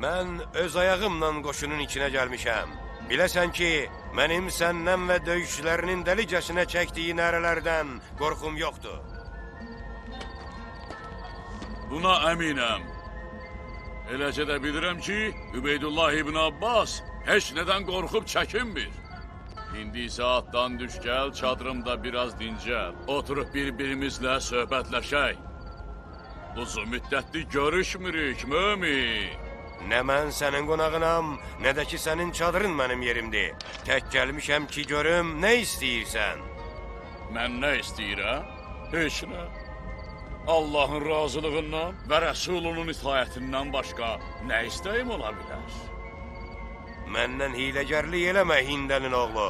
Mən öz ayağımla qoşunun içinə gəlmişəm. Biləsən ki, mənim səndən və döyüşçülərinin dəlicəsinə çəkdiyi nərələrdən qorxum yoxdur. Buna əminəm. Eləcə də bilirəm ki, Übeydullah ibn Abbas heç nədən qorxub çəkinmir. İndi isə atdan düş gəl, çadırımda biraz dincəl. Oturup bir-birimizlə söhbətləşək. Uzun müddətli görüşmürük, mömin. Nə mən sənin qonağınam, nə də ki sənin çadırın mənim yerimdir. Tək gəlmişəm ki, görüm, nə istəyirsən? Mən nə istəyirəm? Heç nə. Allahın razılığından və Rəsulunun itaətindən başqa nə istəyim ola bilər? Məndən hiləgərlik eləmə, Hindənin oğlu.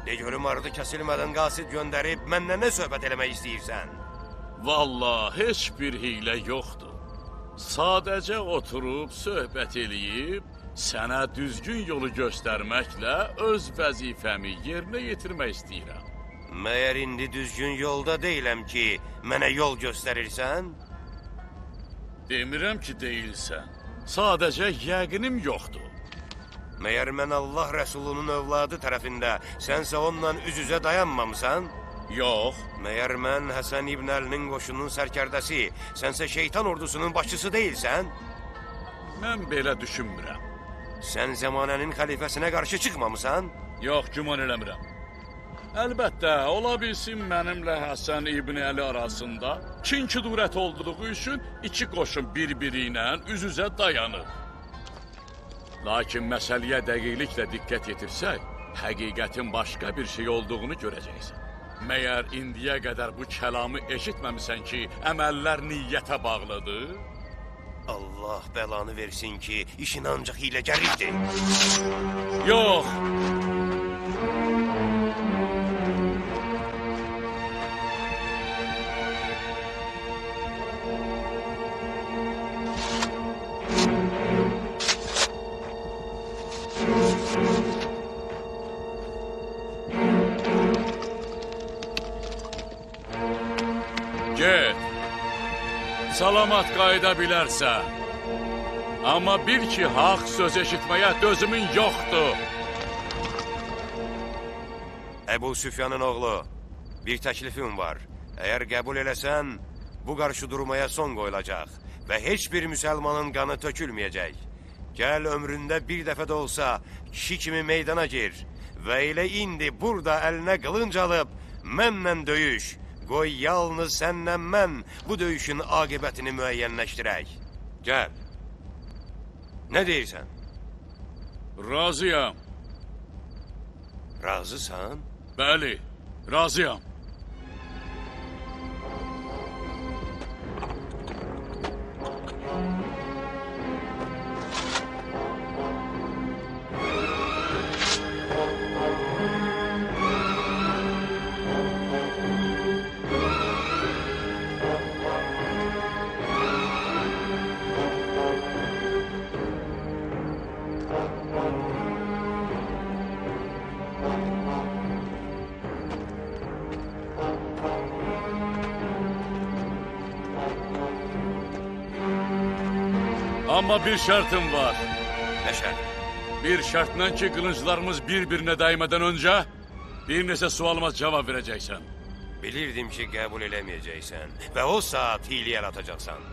De görüm, ardı kəsilmədən qasid göndərib, mənlə nə söhbət eləmək istəyirsən? Vallahi, heç bir hilə yoxdur. Sadəcə oturub, söhbət eləyib, sənə düzgün yolu göstərməklə öz vəzifəmi yerinə yetirmək istəyirəm. Məyər indi düzgün yolda deyiləm ki, mənə yol göstərirsən? Demirəm ki, deyilsən. Sadəcə yəqinim yoxdur. Məyər mən Allah Rəsulunun övladı tərəfində, sənsə onunla üz-üzə dayanmamısan? Yox. Məyər mən Həsən İbn Əlinin qoşunun sərkərdəsi, sənsə şeytan ordusunun başçısı deyilsən? Mən belə düşünmürəm. Sən zəmanənin xəlifəsinə qarşı çıxmamısan? Yox, güman eləmirəm. Əlbəttə, ola bilsin mənimlə Həsən İbn Əli arasında kin-küdurət olduğu üçün iki qoşun bir-biri ilə üz-üzə dayanır. Lakin məsələyə dəqiqliklə diqqət yetirsək, həqiqətin başqa bir şey olduğunu görəcəksən. Məyər indiyə qədər bu kəlamı eşitməmisən ki, əməllər niyyətə bağlıdır? Allah bəlanı versin ki, işin ancaq hiləgərlikdir. Yox! Salamat qayıda bilərsən. Amma bil ki, haqq söz eşitməyə dözümün yoxdur. Əbu Süfyanın oğlu, bir təklifim var. Əgər qəbul eləsən, bu qarşı durmaya son qoyulacaq və heç bir müsəlmanın qanı tökülməyəcək. Gəl ömründə bir dəfə də olsa kişi kimi meydana gir və elə indi burada əlinə qılınc alıb mənlə döyüş. Qoy yalnız sənlə mən bu döyüşün aqibətini müəyyənləşdirək. Gəl. Nə deyirsən? Razıyam. Razısan? Bəli, razıyam. Amma bir şərtim var. Nə şərt? Bir şərtlə ki, qılınclarımız bir-birinə dəymədən öncə bir neçə sualıma cavab verəcəksən. Bilirdim ki, qəbul eləməyəcəksən və o saat hiylə yaratacaqsan.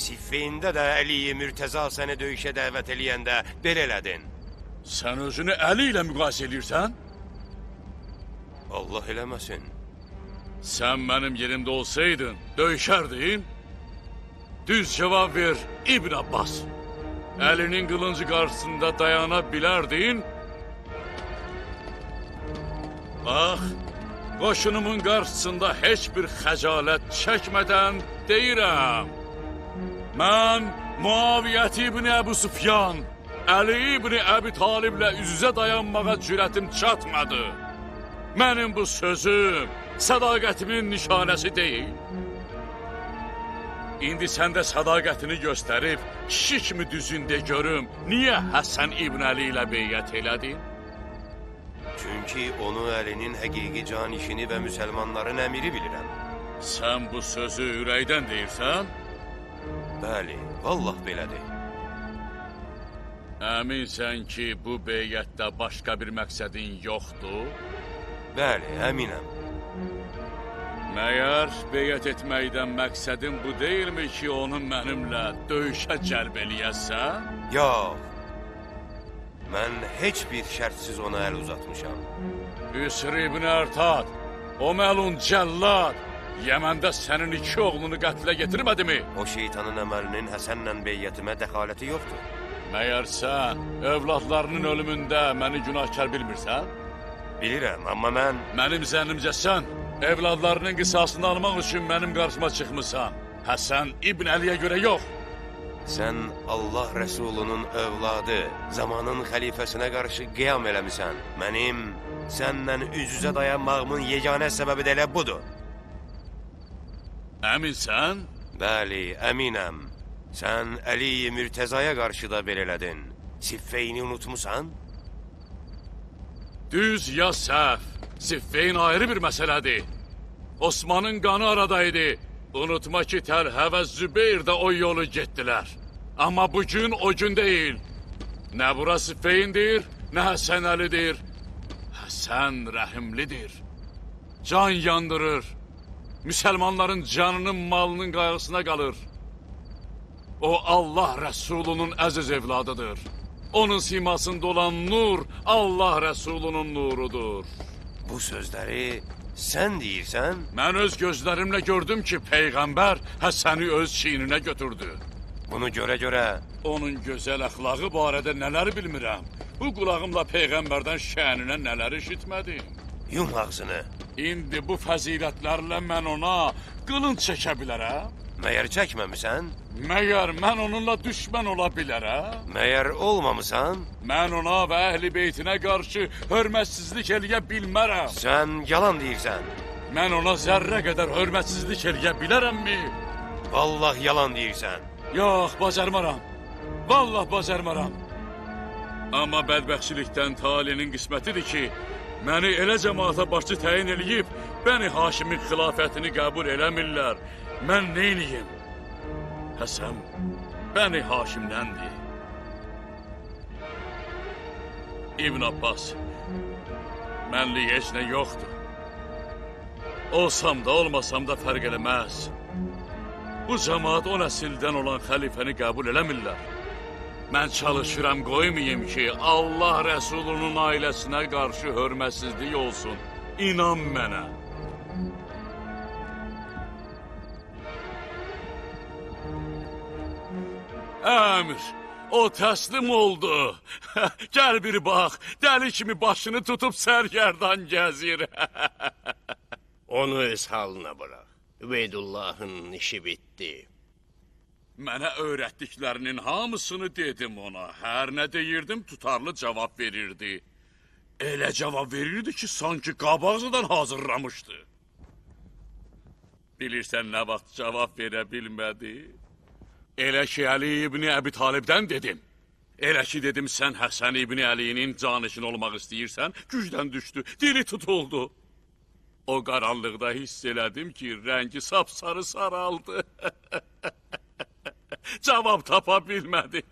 Siffeyində də Əli-i Mürtəza səni döyüşə dəvət eləyəndə belə elədin. Sən özünü Əli ilə müqayisə edirsən? Allah eləməsin. Sən mənim yerimdə olsaydın, döyüşərdin. Düz cavab ver, İbn Abbas. Əlinin qılıncı qarşısında dayana bilərdin. Bax, qoşunumun qarşısında heç bir xəcalət çəkmədən deyirəm. Mən Muaviyyət ibn Əbu Süfyan, Əli ibn Əbi Taliblə üz-üzə dayanmağa cürətim çatmadı. Mənim bu sözüm sədaqətimin nişanəsi deyil. İndi sən də sədaqətini göstərib, kişi kimi düzündə görüm, niyə Həsən İbn Əli ilə beyyət elədin? Çünki onu Əlinin həqiqi canişini və müsəlmanların əmiri bilirəm. Sən bu sözü ürəkdən deyirsən? Bəli, vallah belədir. Əminsən ki, bu beyyətdə başqa bir məqsədin yoxdur? Bəli, əminəm. Məyər beyyət etməkdən məqsədin bu deyilmi ki, onu mənimlə döyüşə cəlb eləyəsən? Yox. Mən heç bir şərtsiz ona əl uzatmışam. Üsr ibn Ərtad, o məlun cəllad, Yəməndə sənin 2 oğlunu qətlə getirmədimi? O şeytanın əməlinin Həsənlə beyyətimə dəxaləti yoxdur. Məyər sən övladlarının ölümündə məni günahkar bilmirsən? Bilirəm, amma mən... Mənim zənnimcə sən evladlarının qisasını almaq üçün mənim qarşıma çıxmısan. Həsən İbn Əliyə görə yox. Sən Allah Rəsulunun övladı, zamanın xəlifəsinə qarşı qiyam eləmisən. Mənim sənlə üz-üzə dayanmağımın yeganə səbəbi də elə budur. Əminsən? Bəli, əminəm. Sən Əli-i Mürtəzaya qarşı da belə elədin. Siffeyni unutmusan? Düz ya səhv. Siffeyn ayrı bir məsələdir. Osmanın qanı aradaydı. Unutma ki, Təlhə və Zübeyir də o yolu getdilər. Amma bugün o gün deyil. Nə bura Siffeyndir, nə Həsən Əlidir. Həsən rəhimlidir. Can yandırır. Müsəlmanların canının, malının qayğısına qalır. O Allah Rəsulunun əziz evladıdır. Onun simasında olan nur Allah Rəsulunun nurudur. Bu sözləri sən deyirsən? Mən öz gözlərimlə gördüm ki, Peyğəmbər Həsəni öz çiyninə götürdü. Bunu görə-görə... Onun gözəl əxlaqı barədə nələr bilmirəm. Bu qulağımla Peyğəmbərdən şəninə nələr eşitmədim. Yum ağzını. İndi bu fəzilətlərlə mən ona qılınc çəkə bilərəm. Məyər çəkməmisən? Məyər mən onunla düşmən ola bilərəm? Məyər olmamısan? Mən ona və əhli beytinə qarşı hörmətsizlik eləyə bilmərəm. Sən yalan deyirsən. Mən ona zərrə qədər hörmətsizlik eləyə bilərəmmi? Vallah yalan deyirsən. Yox, bacarmaram. Vallah bacarmaram. Amma bədbəxtçilikdən talinin qismətidir ki, məni elə cəmaata başçı təyin eləyib, Bəni Haşimin xilafətini qəbul eləmirlər. Mən neyniyim? Həsən, Bəni Haşimdəndir. İbn Abbas, mənlik heç nə yoxdur. Olsam da, olmasam da fərq eləməz. Bu cəmaat o nəsildən olan xəlifəni qəbul eləmirlər. Mən çalışıram qoymayayım ki, Allah Rəsulunun ailəsinə qarşı hörmətsizlik olsun. İnan mənə. Əmr, o təslim oldu. Gəl bir bax, dəli kimi başını tutub sərgərdan gəzir. Onu öz halına bırak. Übeydullah'ın işi bitti. Mənə öyrətdiklərinin hamısını dedim ona. Hər nə deyirdim, tutarlı cavab verirdi. Elə cavab verirdi ki, sanki qabaqcadan hazırlamışdı. Bilirsən nə vaxt cavab verə bilmədi? Elə ki, Əli ibn Əbi Talibdən dedim. Elə ki, dedim, sən Həsən ibn Əlinin canişin olmaq istəyirsən, gücdən düşdü, dili tutuldu. O qaranlıqda hiss elədim ki, rəngi sapsarı saraldı. Cavab tapa bilmədi.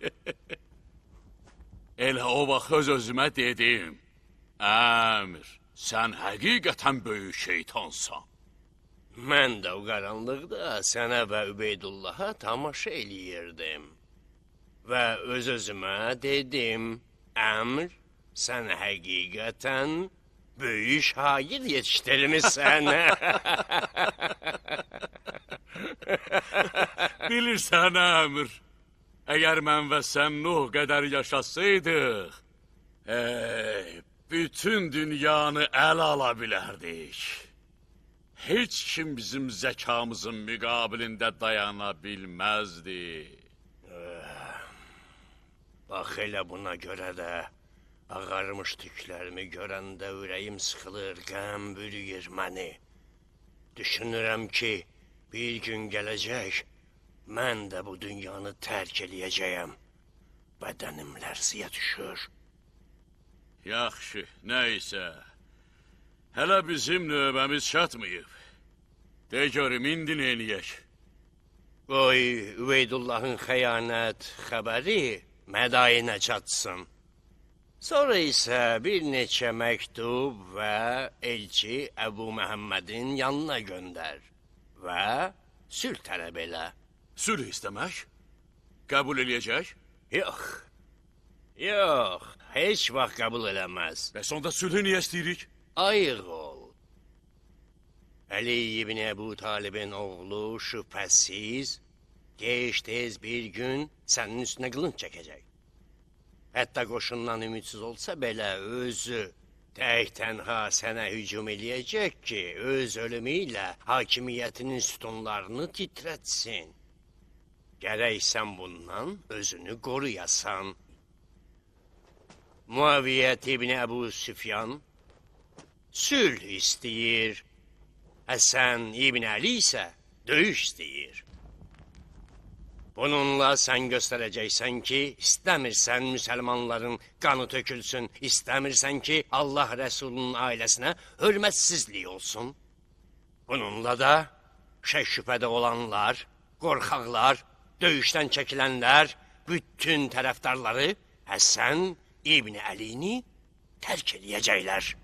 Elə o vaxt öz-özümə dedim, Əmr, sən həqiqətən böyük şeytansan. Mən də o qaranlıqda sənə və Übeydullah'a tamaşa eləyirdim. Və öz-özümə dedim, Əmr, sən həqiqətən böyük şair yetişdirmişsən. Bilirsən, Əmr, əgər mən və sən Nuh qədər yaşasaydıq, bütün dünyanı əl ala bilərdik. Heç kim bizim zəkamızın müqabilində dayana bilməzdi. Bax elə buna görə də ağarmış tüklərimi görəndə ürəyim sıxılır, qəm bürüyür məni. Düşünürəm ki, bir gün gələcək, mən də bu dünyanı tərk eləyəcəyəm. Bədənim lərziyə düşür. Yaxşı, nəysə. Hələ bizim növbəmiz çatmayıb. De görüm, indi neyniyək? Qoy Üveydullahın xəyanət xəbəri mədayinə çatsın. Sonra isə bir neçə məktub və elçi Əbu Məhəmmədin yanına göndər və sülh tələb elə. Sülh istəmək? Qəbul eləyəcək? Yox, yox, heç vaxt qəbul eləməz. Bəs onda sülhü niyə istəyirik? Ayıq ol. Əli ibn Əbu Talibin oğlu şübhəsiz, gec-tez bir gün sənin üstünə qılınc çəkəcək. Hətta qoşundan ümidsiz olsa belə özü tək-tənha sənə hücum eləyəcək ki, öz ölümü ilə hakimiyyətinin sütunlarını titrətsin. Gərək sən bundan özünü qoruyasan. Muaviyyət ibn Əbu Süfyan sülh istəyir. Həsən ibn Əli isə döyüş istəyir. Bununla sən göstərəcəksən ki, istəmirsən müsəlmanların qanı tökülsün, istəmirsən ki, Allah Rəsulunun ailəsinə hörmətsizlik olsun. Bununla da şək şübhədə olanlar, qorxaqlar, döyüşdən çəkilənlər, bütün tərəfdarları Həsən ibn Əlini tərk eləyəcəklər.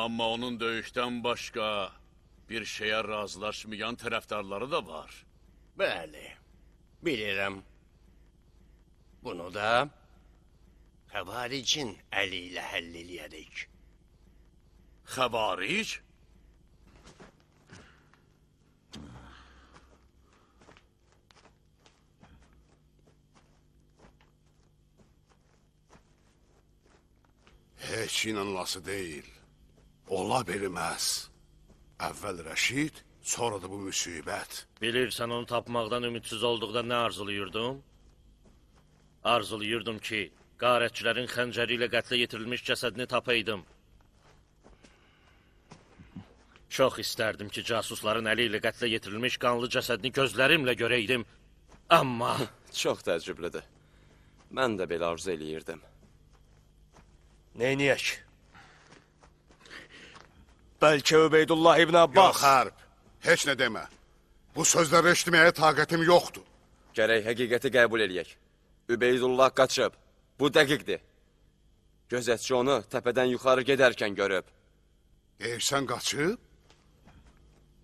Amma onun döyüşdən başqa bir şeyə razılaşmayan tərəfdarları da var. Bəli, bilirəm. Bunu da xəvaricin əli ilə həll eləyərik. Xəvaric? Heç inanılası deyil. Ola bilməz. Əvvəl Rəşid, sonra da bu müsibət. Bilirsən onu tapmaqdan ümidsiz olduqda nə arzulayırdım? Arzulayırdım ki, qarətçilərin xəncəri ilə qətlə yetirilmiş cəsədini tapaydım. Çox istərdim ki, casusların əli ilə qətlə yetirilmiş qanlı cəsədini gözlərimlə görəydim. Amma... Çox təəccüblüdür. Mən də belə arzu eləyirdim. Neyniyək? Bəlkə Übeydullah ibn Yox, Abbas. hərb. Heç nə demə. Bu sözləri eşitməyə taqətim yoxdur. Gərək həqiqəti qəbul eləyək. Übeydullah qaçıb. Bu dəqiqdir. Gözətçi onu təpədən yuxarı gedərkən görüb. Deyirsən qaçıb?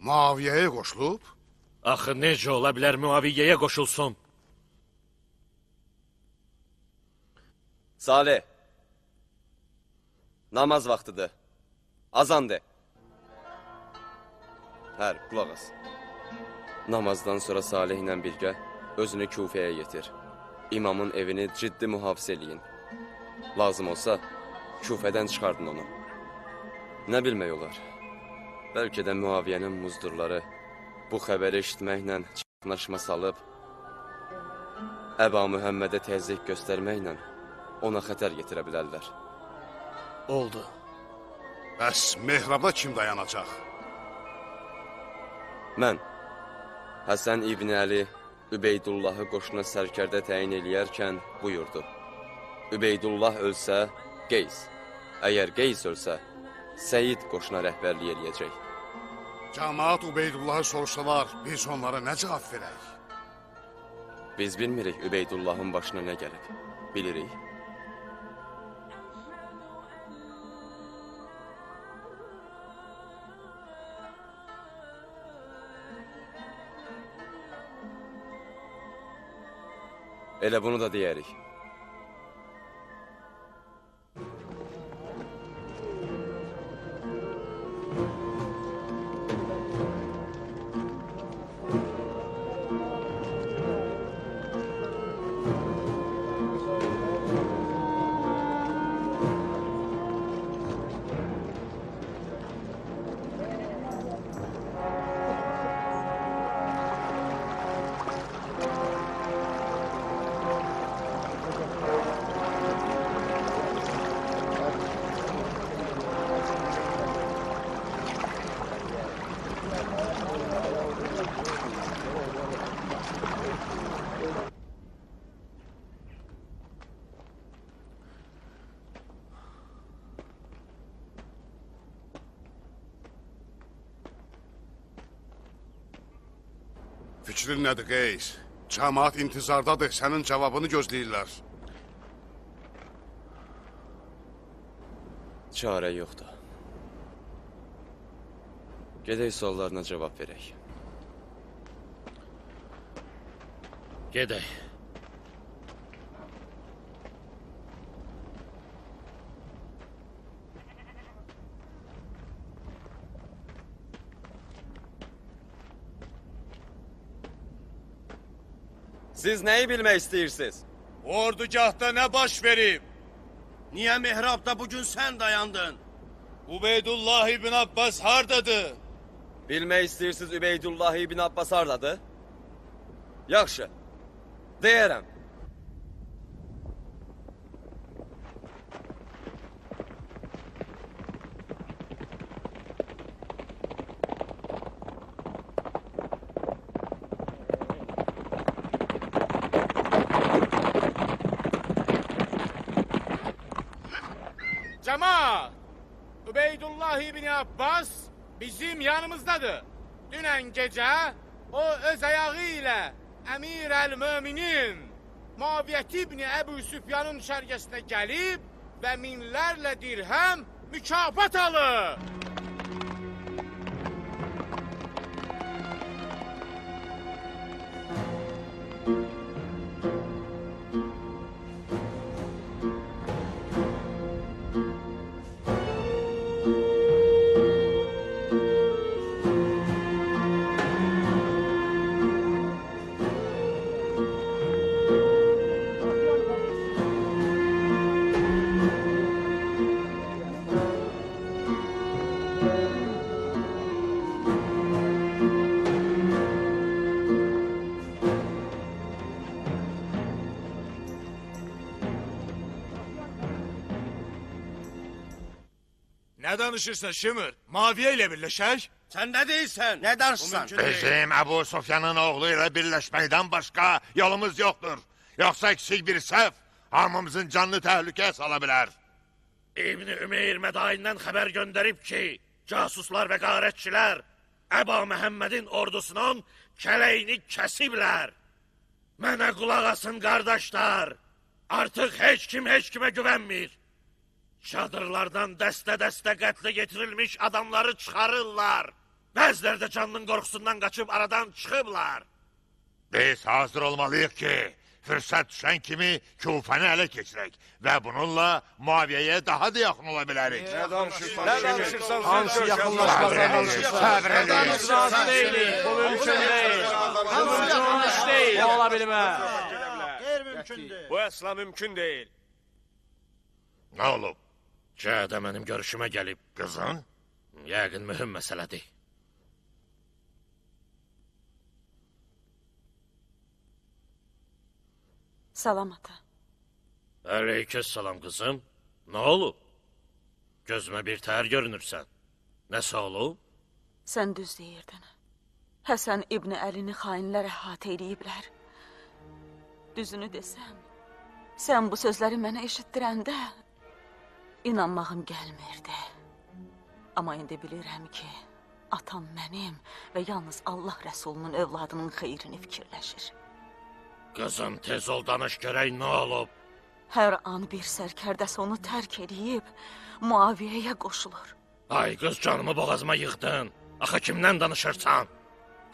Muaviyyəyə qoşulub? Axı necə ola bilər Muaviyyəyə qoşulsun? Salih. Namaz vaxtıdır. Azan de. Hərb, qulaq as. Namazdan sonra Salih ilə birgə özünü Kufəyə yetir. İmamın evini ciddi mühafizə eləyin. Lazım olsa, Kufədən çıxardın onu. Nə bilmək olar? Bəlkə də Muaviyyənin muzdurları bu xəbəri eşitməklə çaxnaşma salıb, Əba Mühəmmədə təzyiq göstərməklə ona xətər getirə bilərlər. Oldu. Bəs mehrabda kim dayanacaq? Mən, Həsən İbn Əli, Übeydullahı qoşuna sərkərdə təyin eləyərkən buyurdu. Übeydullah ölsə, Qeys. Əgər Qeys ölsə, Səyid qoşuna rəhbərlik eləyəcək. Cəmaat Ubeydullahı soruşsalar, biz onlara nə cavab verək? Biz bilmirik Übeydullahın başına nə gəlib. Bilirik. Elə bunu da deyərik. Fikrin nədir Qeys? Cəmaat intizardadır, sənin cavabını gözləyirlər. Çarə yoxdur. Gedək suallarına cavab verək. Gedək. Siz nəyi bilmək istəyirsiniz? Ordugahda nə baş verib? Niyə mihrabda bugün sən dayandın? Ubeydullah ibn Abbas hardadır? Bilmək istəyirsiniz Übeydullah ibn Abbas hardadır? Yaxşı. Deyərəm. Cemaat, Übeydullah İbni Abbas bizim yanımızdadır. Dünən gecə o öz ayağı ilə Əmir el-Möminin Muaviyyət İbni Əbu Süfyanın şərgəsinə gəlib və minlərlə dirhəm mükafat alıb. Nə danışırsan Şimir? Maviyə ilə birləşək? Sən nə deyirsən? Nə danışsan? Bizim Əbu Sufyanın oğlu ilə birləşməkdən başqa yolumuz yoxdur. Yoxsa kiçik bir səhv hamımızın canını təhlükəyə sala bilər. İbn Ümeyr Mədayindən xəbər göndərib ki, casuslar və qarətçilər Əba Məhəmmədin ordusunun kələyini kəsiblər. Mənə qulaq asın, qardaşlar. Artıq heç kim heç kimə güvənmir. Çadırlardan dəstə-dəstə qətlə getirilmiş adamları çıxarırlar. Bəziləri də canının qorxusundan qaçıb aradan çıxıblar. Biz hazır olmalıyıq ki, fürsət düşən kimi Kufəni ələ keçirək və bununla Muaviyyəyə daha da yaxın ola bilərik. Nə danışırsan? Hansı yaxınlaşmadan danışırsan? Səbr edin. Razı deyilik, bu mümkün deyil. Bu mümkün iş deyil. Ola bilməz. Bu əsla mümkün deyil. Nə olub? Cəhədə mənim görüşümə gəlib. Qızın? Yəqin mühüm məsələdir. Salam ata. Əleykəssalam qızım. Nə olub? Gözümə bir təhər görünürsən. Nəsə olub? Sən düz deyirdin. Həsən İbni Əlini xainlər əhatə eləyiblər. Düzünü desəm, sən bu sözləri mənə eşitdirəndə inanmağım gəlmirdi. Amma indi bilirəm ki, atam mənim və yalnız Allah Rəsulunun övladının xeyrini fikirləşir. Qızım, tez ol danış görək nə olub? Hər an bir sərkərdəs onu tərk edib, Muaviyyəyə qoşulur. Ay qız, canımı boğazıma yıxdın. Axı kimdən danışırsan?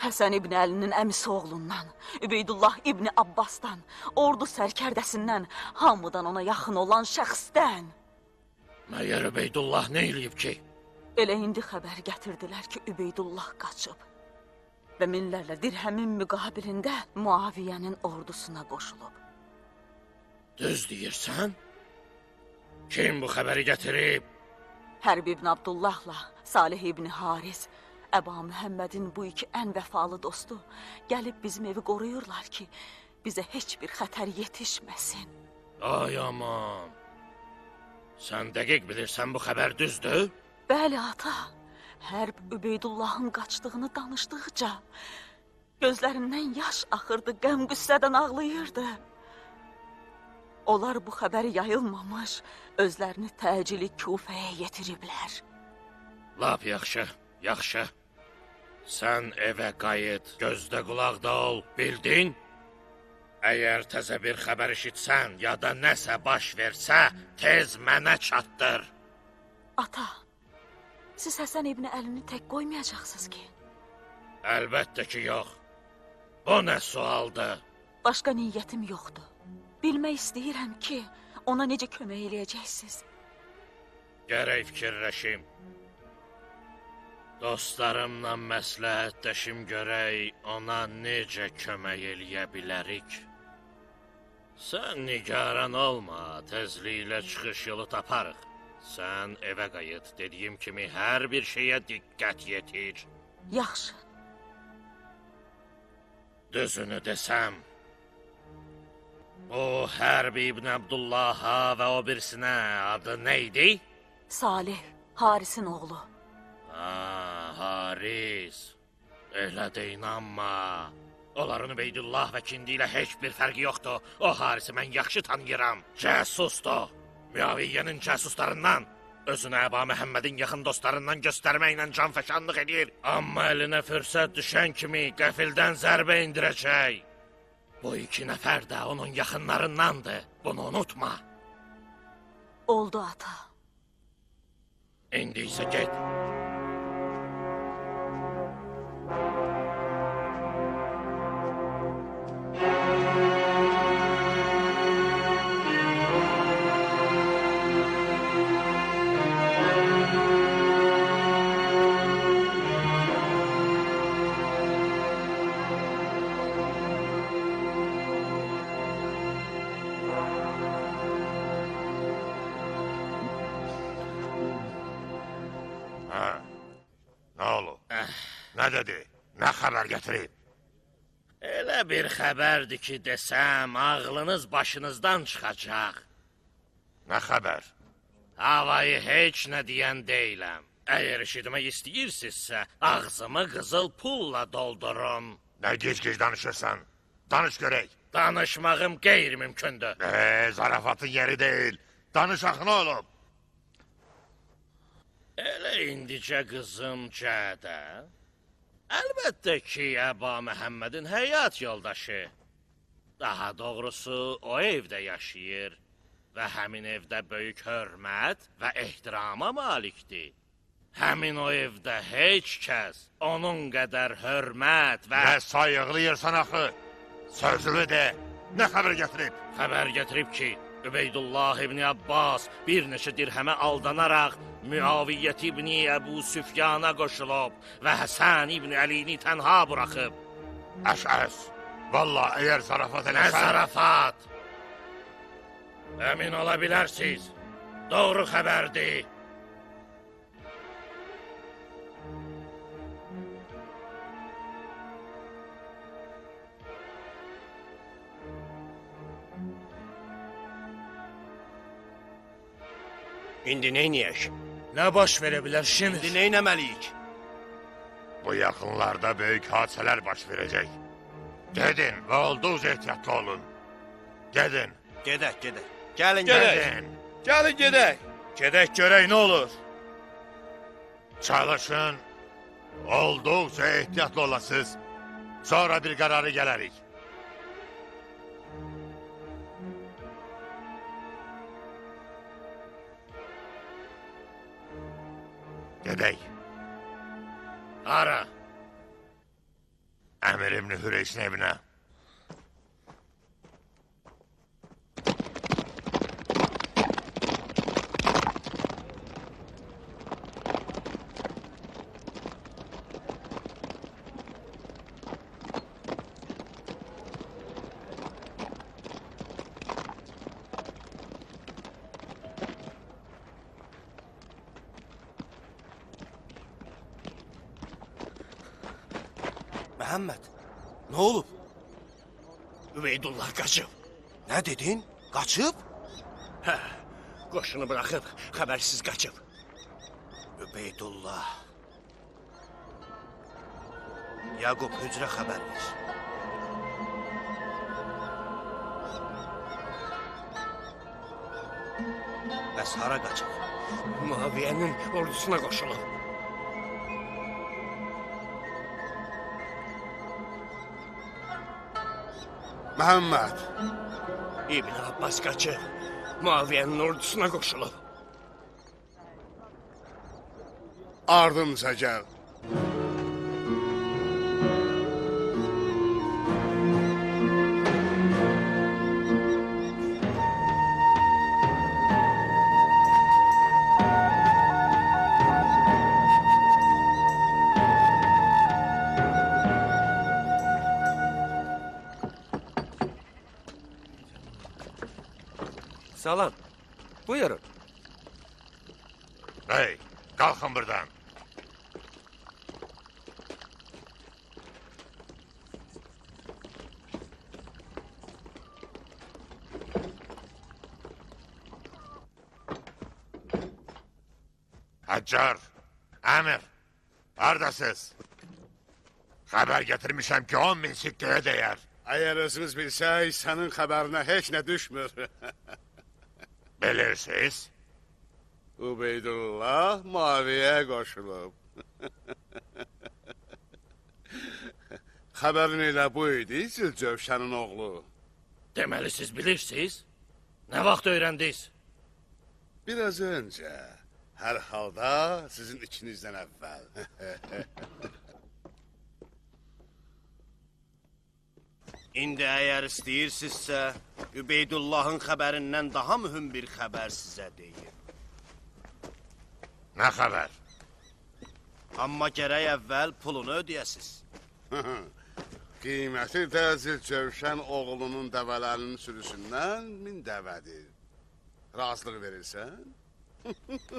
Həsən İbni Əlinin əmisi oğlundan, Übeydullah İbni Abbasdan, ordu sərkərdəsindən, hamıdan ona yaxın olan şəxsdən. Məyər Übeydullah nə eləyib ki? Elə indi xəbər gətirdilər ki, Übeydullah qaçıb və minlərlə dirhəmin müqabilində Muaviyyənin ordusuna qoşulub. Düz deyirsən? Kim bu xəbəri gətirib? Hərb İbn Abdullahla Salih İbni Haris, Əba Məhəmmədin bu iki ən vəfalı dostu gəlib bizim evi qoruyurlar ki, bizə heç bir xətər yetişməsin. Ay aman! Sən dəqiq bilirsən bu xəbər düzdür? Bəli, ata. Hərb Übeydullahın qaçdığını danışdıqca gözlərindən yaş axırdı, qəm-qüssədən ağlayırdı. Onlar bu xəbəri yayılmamış, özlərini təcili Kufəyə yetiriblər. Lap yaxşı, yaxşı. Sən evə qayıt, gözdə qulaqda ol, bildin? Əgər təzə bir xəbər işitsən, ya da nəsə baş versə, tez mənə çatdır. Ata, siz Həsən İbni Əlini tək qoymayacaqsınız ki? Əlbəttə ki, yox. Bu nə sualdır? Başqa niyyətim yoxdur. Bilmək istəyirəm ki, ona necə kömək eləyəcəksiniz? Gərək fikirləşim. Dostlarımla məsləhətləşim görək ona necə kömək eləyə bilərik. Sən nigaran olma, tezliklə çıxış yolu taparıq. Sən evə qayıt, dediyim kimi hər bir şeyə diqqət yetir. Yaxşı. Düzünü desəm, o Hərbi İbn Abdullaha və o birisinə adı neydi? Salih, Harisin oğlu. Haris. Elə də inanma. Onların Übeydullah və Kindi ilə heç bir fərqi yoxdur. O Harisi mən yaxşı tanıyıram. Cəsusdur. Müaviyyənin cəsuslarından. Özünü Əba Məhəmmədin yaxın dostlarından göstərməklə canfəşanlıq edir. Amma əlinə fürsət düşən kimi qəfildən zərbə indirəcək. Bu iki nəfər də onun yaxınlarındandır. Bunu unutma. Oldu ata. İndi isə get. Nə olub? Nə dedi? Nə xəbər gətirib? Elə bir xəbərdir ki, desəm, ağlınız başınızdan çıxacaq. Nə xəbər? Havayı heç nə deyən deyiləm. Əgər eşitmək istəyirsinizsə, ağzımı qızıl pulla doldurun. Nə gic-gic danışırsan? Danış görək. Danışmağım qeyri-mümkündür. Zarafatın yeri deyil. Danış axı, nə olub? Elə indicə qızım Cədə. Əlbəttə ki, Əba Məhəmmədin həyat yoldaşı. Daha doğrusu, o evdə yaşayır və həmin evdə böyük hörmət və ehtirama malikdir. Həmin o evdə heç kəs onun qədər hörmət və... Nə sayıqlayırsan axı? Sözlü de, nə xəbər gətirib? Xəbər gətirib ki, Übeydullah İbni Abbas bir neçə dirhəmə aldanaraq Müaviyyət İbni Əbu Süfyana qoşulub və Həsən İbni Əlini tənha buraxıb. Əş-əş, valla əgər zarafat eləsən... Nə zarafat? Əmin ola bilərsiniz, doğru xəbərdir. İndi neyniyək? Nə baş verə bilər Şimir? İndi neynəməliyik? Bu yaxınlarda böyük hadisələr baş verəcək. Gedin və olduğunuz ehtiyatlı olun. Gedin. Gedək, gedək. Gəlin, Gedin. Gəlin gedək. Gedək görək nə olur. Çalışın. Olduqca ehtiyatlı olasınız. Sonra bir qərarı gələrik. Gedək. Hara? Əmir İbni Hüreysin evinə. Məhəmməd, nə olub? Übeydullah qaçıb. Nə dedin? Qaçıb? Hə, qoşunu bıraxıb, xəbərsiz qaçıb. Übeydullah. Yaqub hücrə xəbər ver. Bəs hara qaçıb? Muaviyyənin ordusuna qoşulub. Məhəmməd, İbn Abbas qaçıb, Muaviyyənin ordusuna qoşulub. ardımca gəl. Salam. Buyurun. Hey, kalkın buradan. Haccar, Emir, neredesiniz? Haber getirmişim ki 10.000 sikkeye değer. Əgər özümüz bilsək, sənin xəbərinə heç nə düşmür. Bilirsiniz? Ubeydullah Muaviyyəyə qoşulub. Xəbərin elə bu idi, Zülcövşənin oğlu. Deməli siz bilirsiniz? Nə vaxt öyrəndiniz? Biraz öncə, hər halda sizin ikinizdən əvvəl. İndi əgər istəyirsinizsə, Übeydullahın xəbərindən daha mühüm bir xəbər sizə deyim. Ne haber? Amma gərək əvvəl pulunu ödəyəsiz. Qiyməti də Zülcövşən oğlunun dəvələrinin sürüsündən 1000 dəvədir. Razılıq verirsən?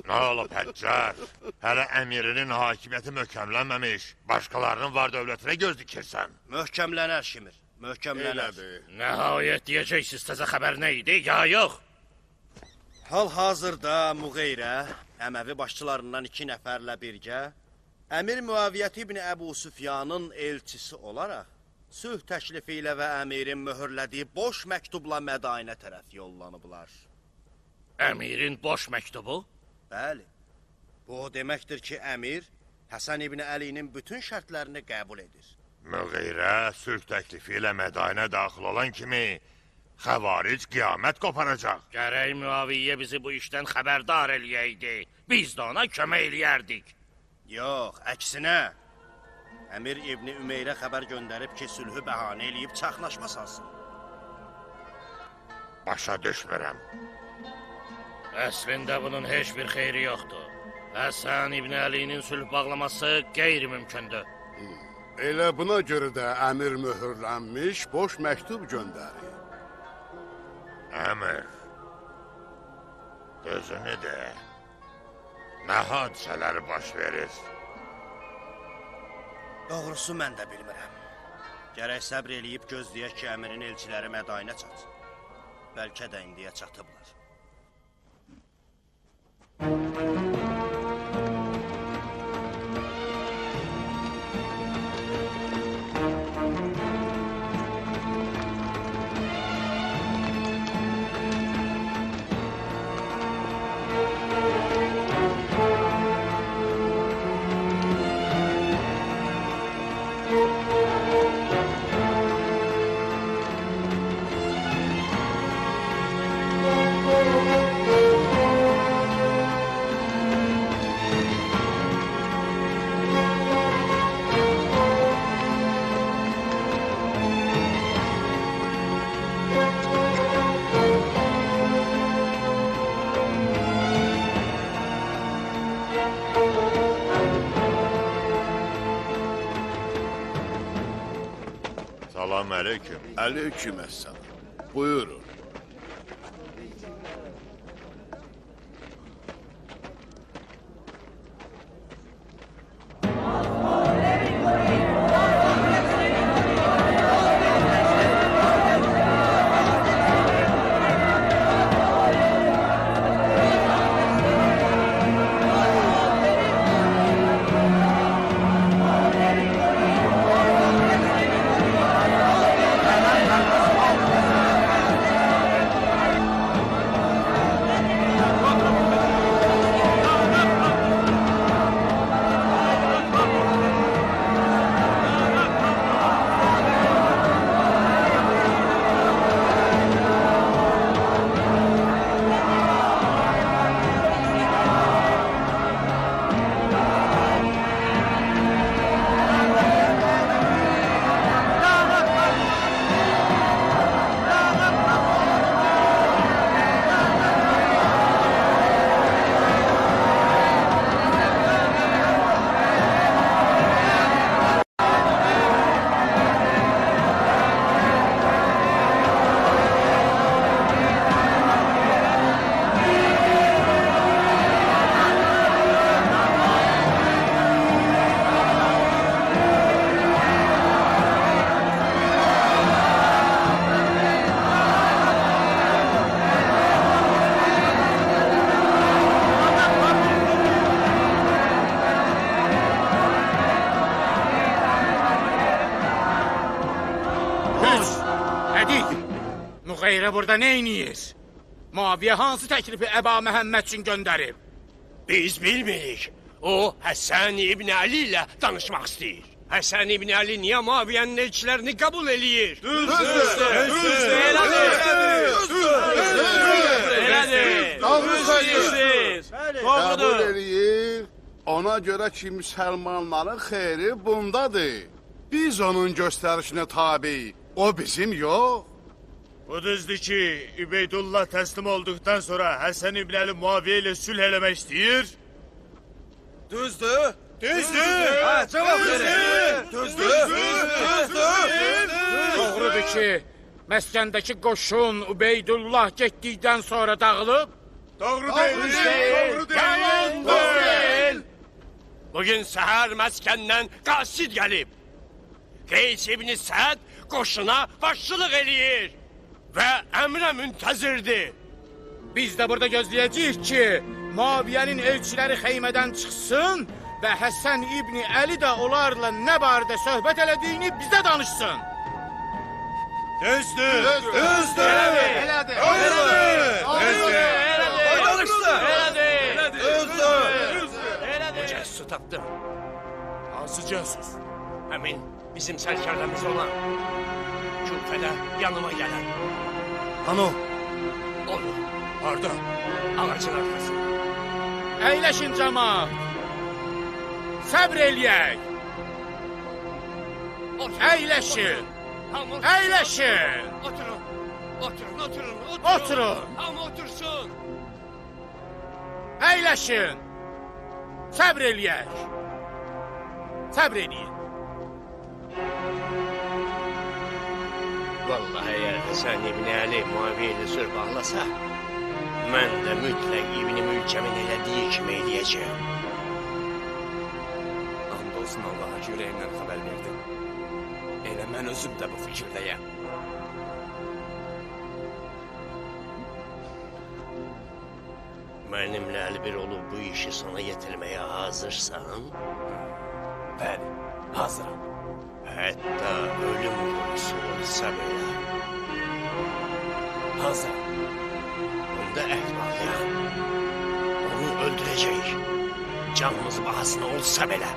Ne olup Haccar? Hele emirinin hakimiyeti möhkemlenmemiş. Başkalarının var dövletine göz dikirsen. Möhkəmlənər Şimir, möhkəmlənər. Elədir. Nəhayət deyəcəksiniz təzə xəbər nə idi, ya yox? Hal-hazırda Muğeyrə, Əməvi başçılarından 2 nəfərlə birgə, Əmir Muaviyyət ibn Əbu Süfyanın elçisi olaraq, sülh təklifi ilə və əmirin möhürlədiyi boş məktubla Mədainə tərəf yollanıblar. Əmirin boş məktubu? Bəli, bu o deməkdir ki, əmir Həsən ibn Əlinin bütün şərtlərini qəbul edir. Müğire sülh teklifiyle Medain'e dahil olan kimi xəvaric qiyamət qoparacaq. Gərək Muaviyyə bizi bu işdən xəbərdar eləyəydi. Biz də ona kömək eləyərdik. Yox, əksinə. Əmir İbni Ümeyrə xəbər göndərib ki, sülhü bəhanə eləyib çaxnaşma salsın. Başa düşmürəm. Əslində bunun heç bir xeyri yoxdur. Həsən İbn Əlinin sülh bağlaması qeyri-mümkündür. Elə buna görə də əmir möhürlənmiş boş məktub göndərir. Əmir, özünü de, nə hadisələr baş verir? Doğrusu mən də bilmirəm. Gərək səbr eləyib gözləyək ki, əmirin elçiləri Mədainə çatsın. Bəlkə də indiyə çatıblar. Salam aleyküm. Aleykümesselam. Buyurun. Sədik, Müğeyrə burada nə eyniyir? Muaviyə hansı təklifi Əba Məhəmməd üçün göndərib? Biz bilmirik. O, Həsən İbn Əli ilə danışmaq istəyir. Həsən İbn Əli niyə Muaviyyənin elçilərini qəbul eləyir? Qəbul eləyir. Ona görə ki, müsəlmanların xeyri bundadır. Biz onun göstərişinə tabi, o bizim yox. Bu düzdür ki, Übeydullah təslim olduqdan sonra Həsən İbn Əli Muaviyyə ilə sülh eləmək istəyir. Düzdür. Ha, cavab verin. Düzdür. Doğrudur ki, məskəndəki qoşun Übeydullah getdikdən sonra dağılıb? Doğru deyil. Yalan deyil. Bugün səhər məskəndən qasid gəlib. Qeys İbn Səd qoşuna başçılıq eləyir və əmrə müntəzirdir. Biz də burada gözləyəcəyik ki, Muaviyyənin elçiləri xeymədən çıxsın və Həsən İbn Əli də onlarla nə barədə söhbət elədiyini bizə danışsın. Düzdür. Elədir. Bu cəssu tapdım. Hansı cəsus? Həmin bizim sərkərlərimiz olan Küfədə yanıma gələn. Ano? Olur. Harda? Ağacın arxasında. Əyləşin camaat. Səbr eləyək. Əyləşin. Əyləşin. Oturun. Oturun. Hamı otursun. Əyləşin. Səbr eləyək. Səbr eləyin. Vallahi əgər Həsən İbn Əli Muaviyyə ilə sülh bağlasa, mən də mütləq İbn Mülkəmin elədiyi kimi eləyəcəm. And olsun Allaha ki, ürəyimdən xəbər verdim. Elə mən özüm də bu fikirdəyəm. Mənimlə əlbir olub bu işi sona yetirməyə hazırsan? Bəli, hazıram. Hətta ölüm qorusu olsa belə. Hazıram. Onda əhd bağlayaq. Onu öldürəcəyik. Canımız bahasına olsa belə.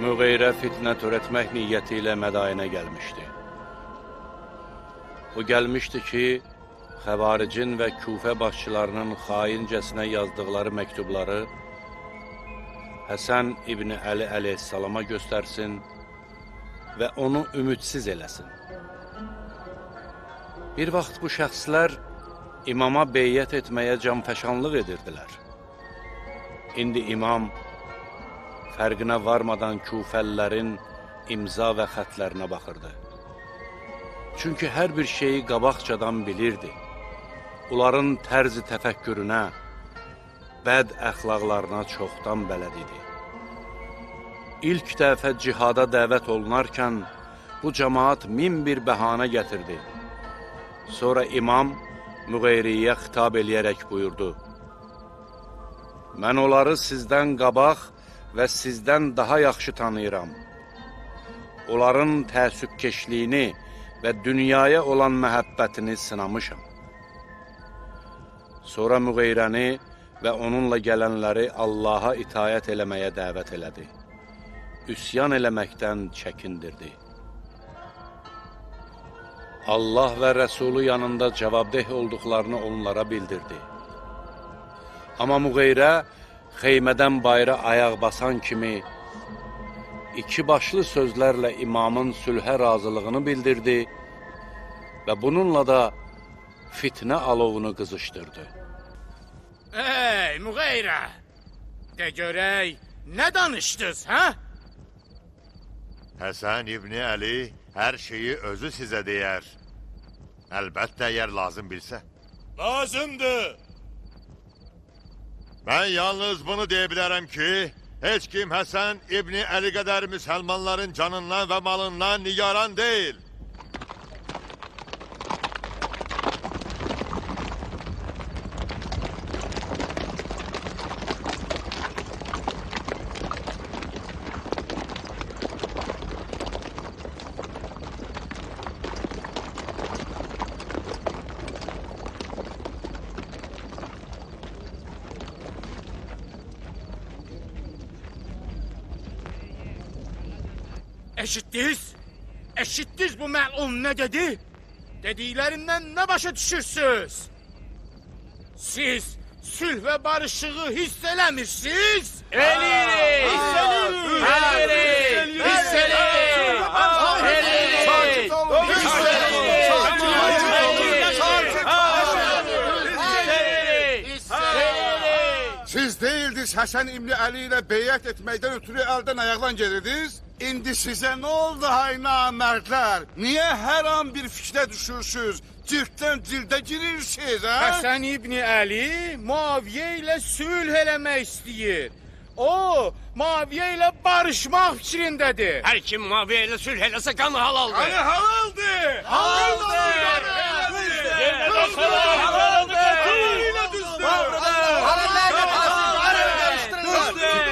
Müğeyrə fitnə törətmək niyyəti ilə Mədayinə gəlmişdi. O gəlmişdi ki, Xəvaricin və Küfə başçılarının xaincəsinə yazdıqları məktubları Həsən İbn Əli əleyhissalama göstərsin və onu ümidsiz eləsin. Bir vaxt bu şəxslər imama beyyət etməyə canfəşanlıq edirdilər. İndi imam fərqinə varmadan Küfəlilərin imza və xətlərinə baxırdı. Çünki hər bir şeyi qabaqcadan bilirdi. Onların tərzi təfəkkürünə, bəd əxlaqlarına çoxdan bələd idi. İlk dəfə cihada dəvət olunarkən bu cəmaat min bir bəhanə gətirdi. Sonra imam Müğeyriyə xitab eləyərək buyurdu: Mən onları sizdən qabaq və sizdən daha yaxşı tanıyıram. Onların təəssübkeşliyini və dünyaya olan məhəbbətini sınamışam. Sonra Müğeyrəni və onunla gələnləri Allaha itayət eləməyə dəvət elədi. Üsyan eləməkdən çəkindirdi. Allah və Rəsulu yanında cavabdeh olduqlarını onlara bildirdi. Amma Müğeyrə xeymədən bayra ayaq basan kimi iki başlı sözlərlə imamın sülhə razılığını bildirdi və bununla da fitnə alovunu qızışdırdı. Ey Müğeyrə, de görək, nə danışdınız, hə? Həsən İbni Əli hər şeyi özü sizə deyər. Əlbəttə, əgər lazım bilsə. Lazımdır. Mən yalnız bunu deyə bilərəm ki, heç kim Həsən İbni Əli qədər müsəlmanların canından və malından nigaran deyil. Eşitdiniz? Eşitdiniz bu məlun nə dedi? Dediklərindən nə başa düşürsünüz? Siz sülh və barışığı hiss eləmirsiniz? Eləyirik! Hiss eləyirik! Siz deyildiniz Həsən İbni Əli ilə beyət etməkdən ötürü əldən ayaqdan gedirdiniz? İndi sizə nə oldu hay namərdlər? Niyə hər an bir fikrə düşürsünüz? Cilddən cildə girirsiniz, hə? Həsən İbni Əli Muaviyə ilə sülh eləmək istəyir. O, Muaviyə ilə barışmaq fikrindədir. Hər kim Muaviyə ilə sülh eləsə qanı halaldır. Qanı halaldır! Halaldır!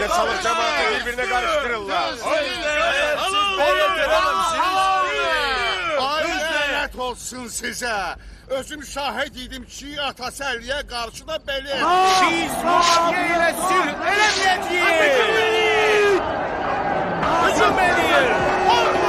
Kitle salır cemaati birbirine karıştırırlar. Ay lənət olsun sizə. Özüm şahid idim ki, atası Əliyə qarşı da belə. Siz Muaviyə ilə sülh eləməyəcəyik! Hücum edin! Vurun!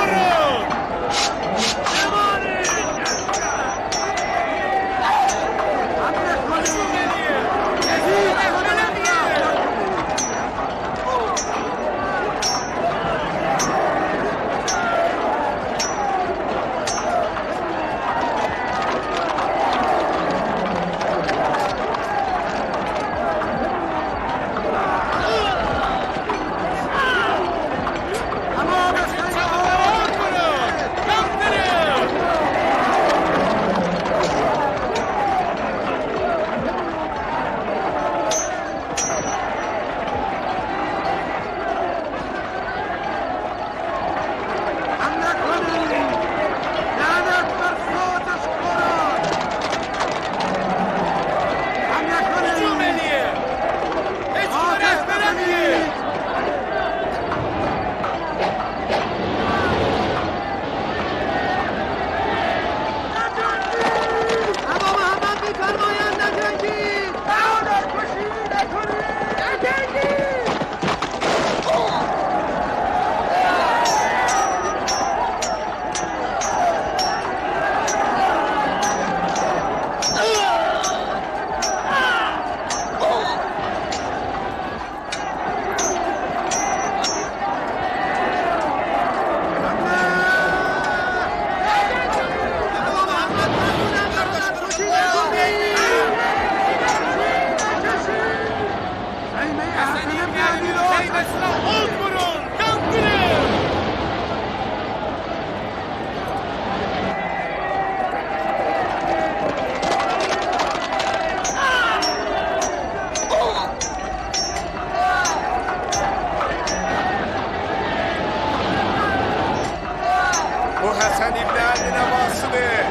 Bu Həsən İbni Əli nəvasıdır.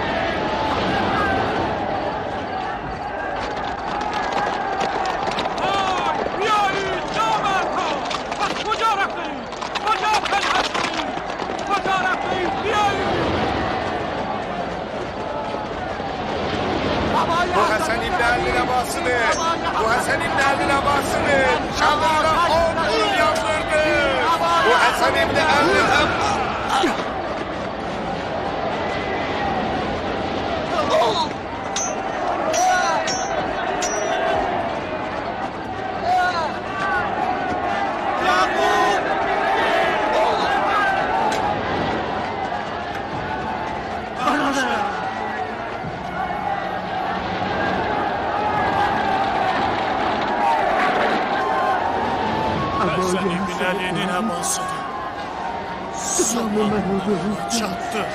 Bu Həsən İbni Əli nəvasıdır. Bu Həsən İbni Əli nəvasıdır. Şanlıqda 10 il yandırdı. Bu Həsən İbni Əli nəvasıdır. Həsən İbni Əlinin əmasıdır. Zaman çatdı.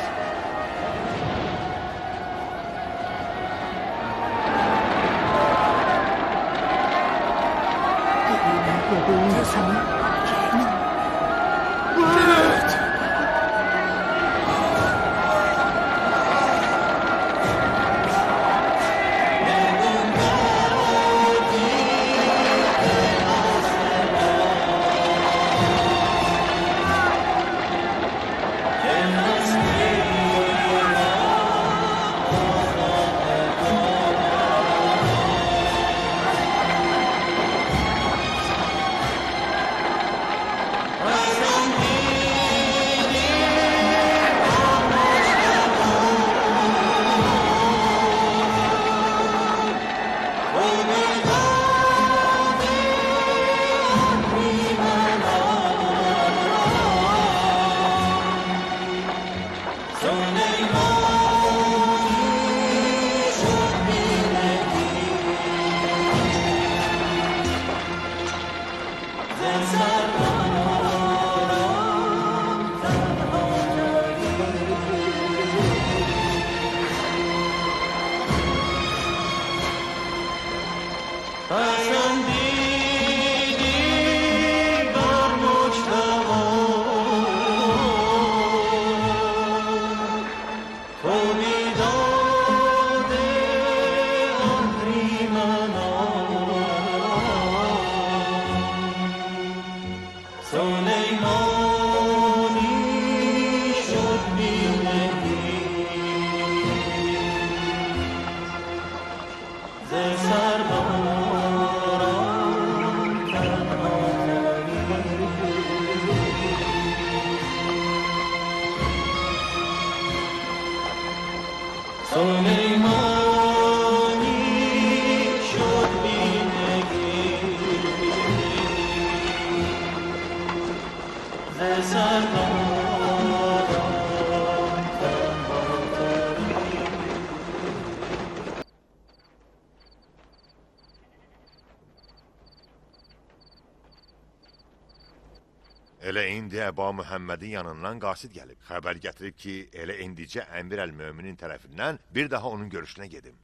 Elə indi Əba Mühəmmədin yanından qasid gəlib. Xəbər gətirib ki, elə indicə Əmir əl-Möminin tərəfindən bir daha onun görüşünə gedim.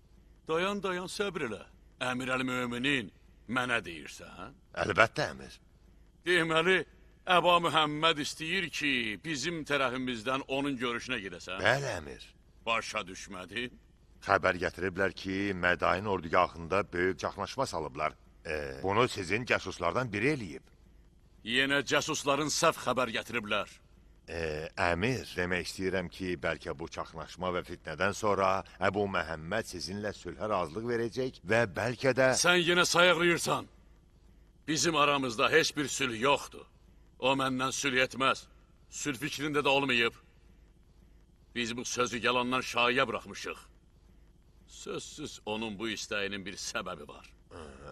Dayan, səbr elə. Əmir əl-Möminin mənə deyirsən? Əlbəttə, Əmir. Deməli, Əba Mühəmməd istəyir ki, bizim tərəfimizdən onun görüşünə gedəsən? Bəli, Əmir. Başa düşmədin? Xəbər gətiriblər ki, Mədain ordugahında böyük çaxnaşma salıblar. Bunu sizin cəsuslardan biri eləyib. Yenə cəsusların səhv xəbər gətiriblər. Əmir, demək istəyirəm ki, bəlkə bu çaxnaşma və fitnədən sonra Əbu Məhəmməd sizinlə sülhə razılıq verəcək və bəlkə də... Sən yenə sayıqlayırsan. Bizim aramızda heç bir sülh yoxdur. O məndən sülh etməz. Sülh fikrində də olmayıb. Biz bu sözü yalandan şaiyə buraxmışıq. Sözsüz onun bu istəyinin bir səbəbi var.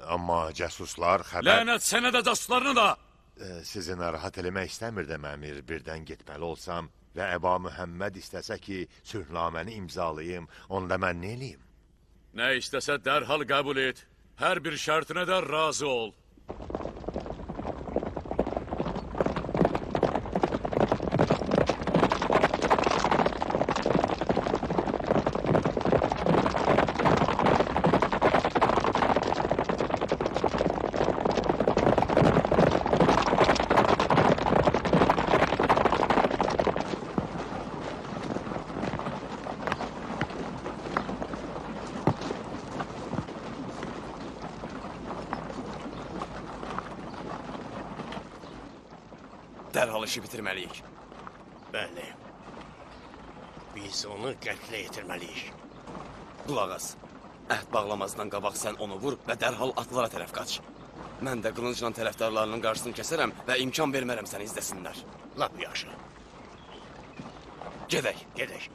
Amma cəsuslar xəbər... Lənət sənə də cəsuslarını da! Sizi narahat eləmək istəmirdim, Əmir. Birdən getməli olsam və Əba Mühəmməd istəsə ki, sülhnaməni imzalayım, onda mən nə eləyim? Nə istəsə dərhal qəbul et. Hər bir şərtinə də razı ol. Dərhal işi bitirməliyik. Bəli. Biz onu qətlə yetirməliyik. Qulaq as. Əhd bağlamazdan qabaq sən onu vur və dərhal atlara tərəf qaç. Mən də qılıncla tərəfdarlarının qarşısını kəsərəm və imkan vermərəm səni izləsinlər. Lap yaxşı. Gedək. Gedək.